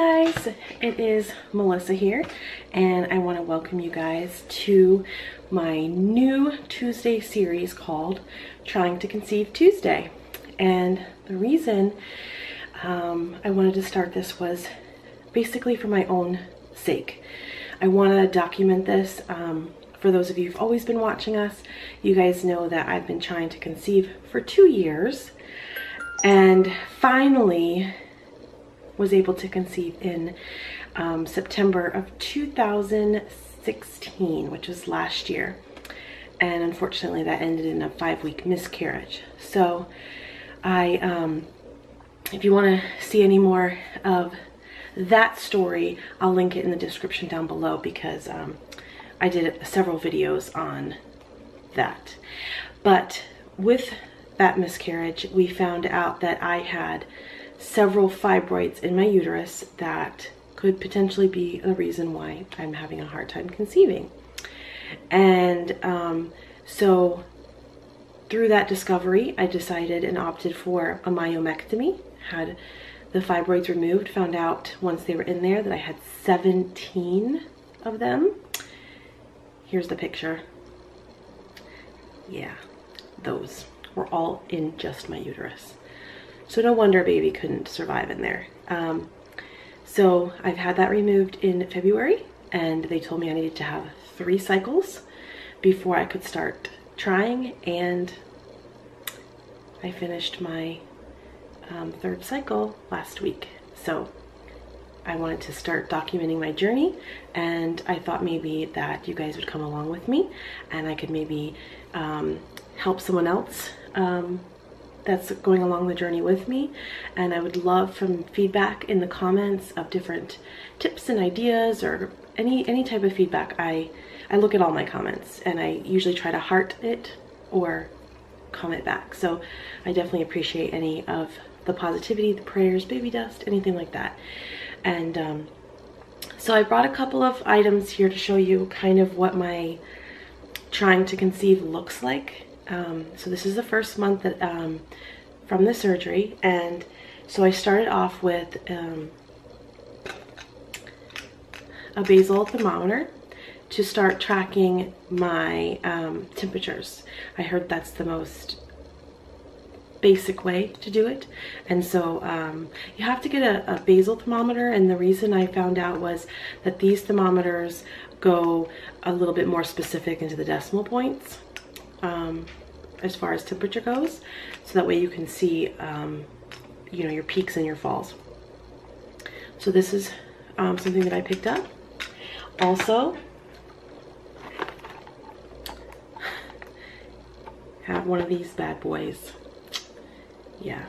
guys, it is Melissa here, and I want to welcome you guys to my new Tuesday series called Trying to Conceive Tuesday. And the reason I wanted to start this was basically for my own sake. I want to document this. For those of you who've always been watching us, you guys know that I've been trying to conceive for 2 years and finally was able to conceive in September of 2016, which was last year. And unfortunately that ended in a 5-week miscarriage. So if you want to see any more of that story, I'll link it in the description down below, because I did several videos on that. But with that miscarriage, we found out that I had several fibroids in my uterus that could potentially be the reason why I'm having a hard time conceiving. And so through that discovery, I decided and opted for a myomectomy, had the fibroids removed, found out once they were in there that I had 17 of them. Here's the picture. Yeah, those were all in just my uterus. So no wonder baby couldn't survive in there. So I've had that removed in February, and they told me I needed to have 3 cycles before I could start trying, and I finished my 3rd cycle last week. So I wanted to start documenting my journey, and I thought maybe that you guys would come along with me and I could maybe help someone else that's going along the journey with me. And I would love some feedback in the comments of different tips and ideas, or any type of feedback. I look at all my comments and I usually try to heart it or comment back. So I definitely appreciate any of the positivity, the prayers, baby dust, anything like that. And so I brought a couple of items here to show you kind of what my trying to conceive looks like. So this is the first month that from the surgery, and so I started off with a basal thermometer to start tracking my temperatures. I heard that's the most basic way to do it. And so you have to get a basal thermometer, and the reason I found out was that these thermometers go a little bit more specific into the decimal points as far as temperature goes, so that way you can see you know, your peaks and your falls. So this is something that I picked up. Also have one of these bad boys. Yeah,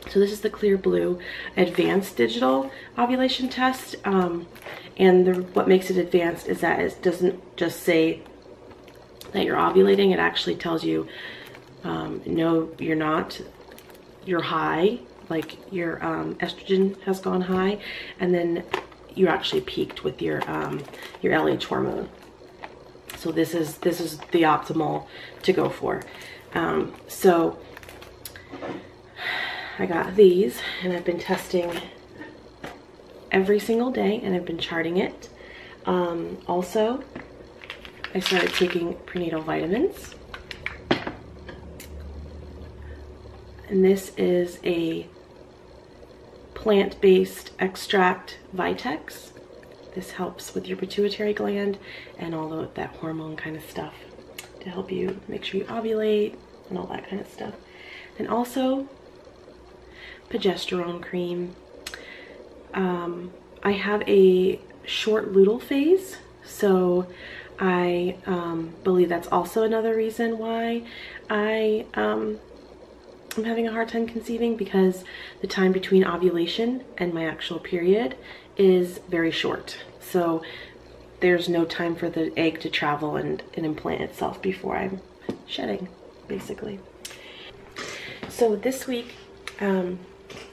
so this is the Clear Blue Advanced Digital Ovulation Test, and what makes it advanced is that it doesn't just say that you're ovulating. It actually tells you no, you're not, you're high, like your estrogen has gone high, and then you actually peaked with your LH hormone. So this is the optimal to go for. So I got these, and I've been testing every single day, and I've been charting it. Also, I started taking prenatal vitamins. And this is a plant-based extract Vitex. This helps with your pituitary gland and all of that hormone kind of stuff to help you make sure you ovulate and all that kind of stuff. And also progesterone cream. I have a short luteal phase, so I believe that's also another reason why I'm having a hard time conceiving, because the time between ovulation and my actual period is very short. So there's no time for the egg to travel and implant itself before I'm shedding, basically. So this week,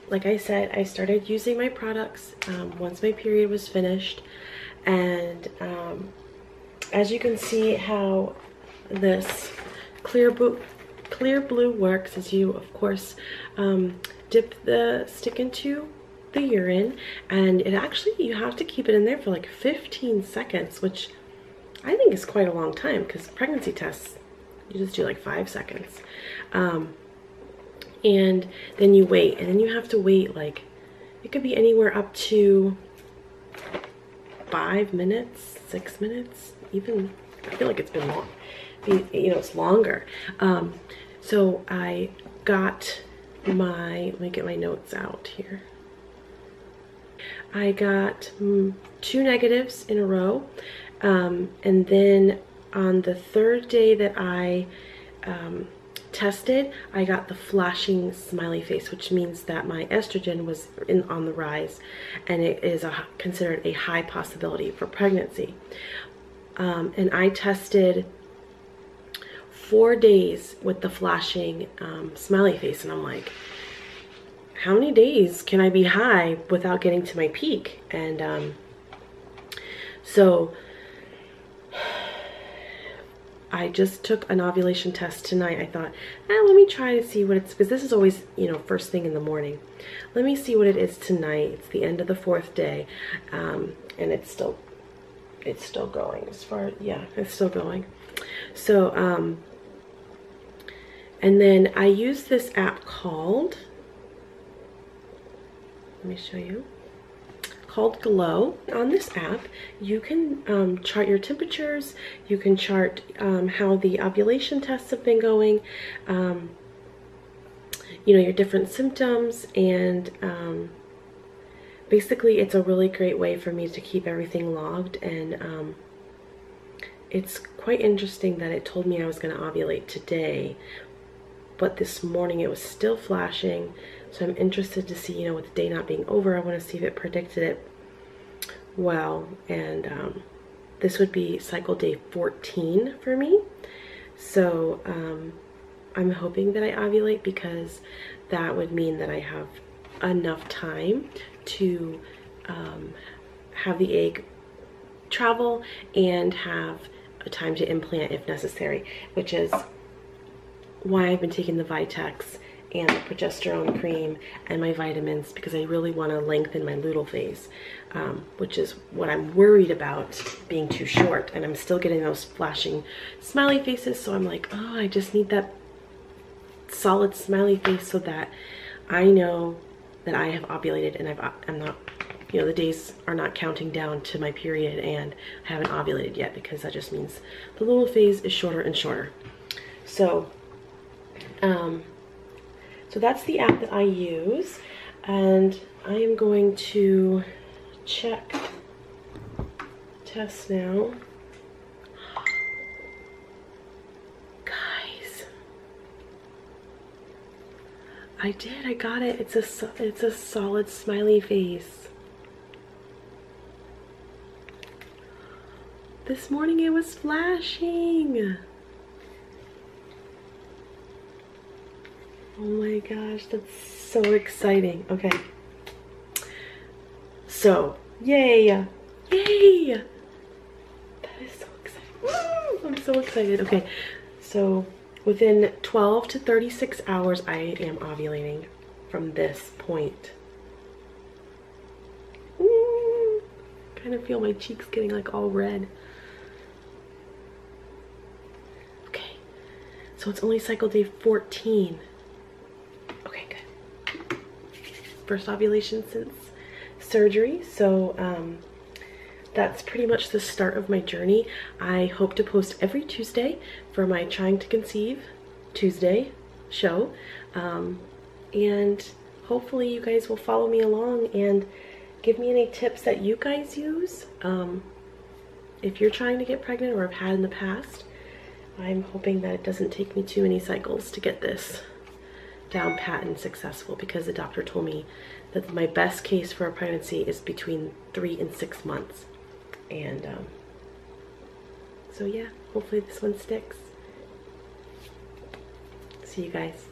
like I said, I started using my products once my period was finished, and as you can see how this Clear Blue works is you, of course, dip the stick into the urine, and it actually, you have to keep it in there for like 15 seconds, which I think is quite a long time, because pregnancy tests, you just do like 5 seconds. And then you wait, and then you have to wait like, it could be anywhere up to 5 minutes, 6 minutes, even, I feel like it's been long, you know, it's longer. So I got let me get my notes out here. I got 2 negatives in a row. And then on the 3rd day that I tested, I got the flashing smiley face, which means that my estrogen was on the rise, and it is considered a high possibility for pregnancy. And I tested 4 days with the flashing smiley face, and I'm like, how many days can I be high without getting to my peak? And so I just took an ovulation test tonight. I thought, let me try to see what it's, because this is always, you know, first thing in the morning. Let me see what it is tonight. It's the end of the 4th day, and it's still going as far, yeah, it's still going. So, and then I use this app called, let me show you, called Glow. On this app, you can chart your temperatures, you can chart how the ovulation tests have been going, you know, your different symptoms, and basically it's a really great way for me to keep everything logged. And it's quite interesting that it told me I was going to ovulate today, but this morning it was still flashing. So I'm interested to see, you know, with the day not being over, I want to see if it predicted it well. And this would be cycle day 14 for me. So I'm hoping that I ovulate, because that would mean that I have enough time to have the egg travel and have a time to implant if necessary, which is why I've been taking the Vitex and the progesterone cream and my vitamins, because I really want to lengthen my luteal phase, which is what I'm worried about, being too short. And I'm still getting those flashing smiley faces, so I'm like, oh, I just need that solid smiley face so that I know that I have ovulated, and I'm not, you know, the days are not counting down to my period and I haven't ovulated yet, because that just means the luteal phase is shorter and shorter. So so that's the app that I use, and I am going to test now. Guys, I got it. It's a solid smiley face. This morning it was flashing. Oh my gosh, that's so exciting. Okay. So, yay! Yay! That is so exciting. Woo! I'm so excited. Okay, so within 12 to 36 hours, I am ovulating from this point. Kind of feel my cheeks getting like all red. Okay, so it's only cycle day 14. Okay, good. First ovulation since surgery, so that's pretty much the start of my journey. I hope to post every Tuesday for my Trying to Conceive Tuesday show, and hopefully you guys will follow me along and give me any tips that you guys use. If you're trying to get pregnant or have had in the past, I'm hoping that it doesn't take me too many cycles to get this down pat and successful, because the doctor told me that my best case for a pregnancy is between 3 and 6 months. And so yeah, hopefully this one sticks. See you guys.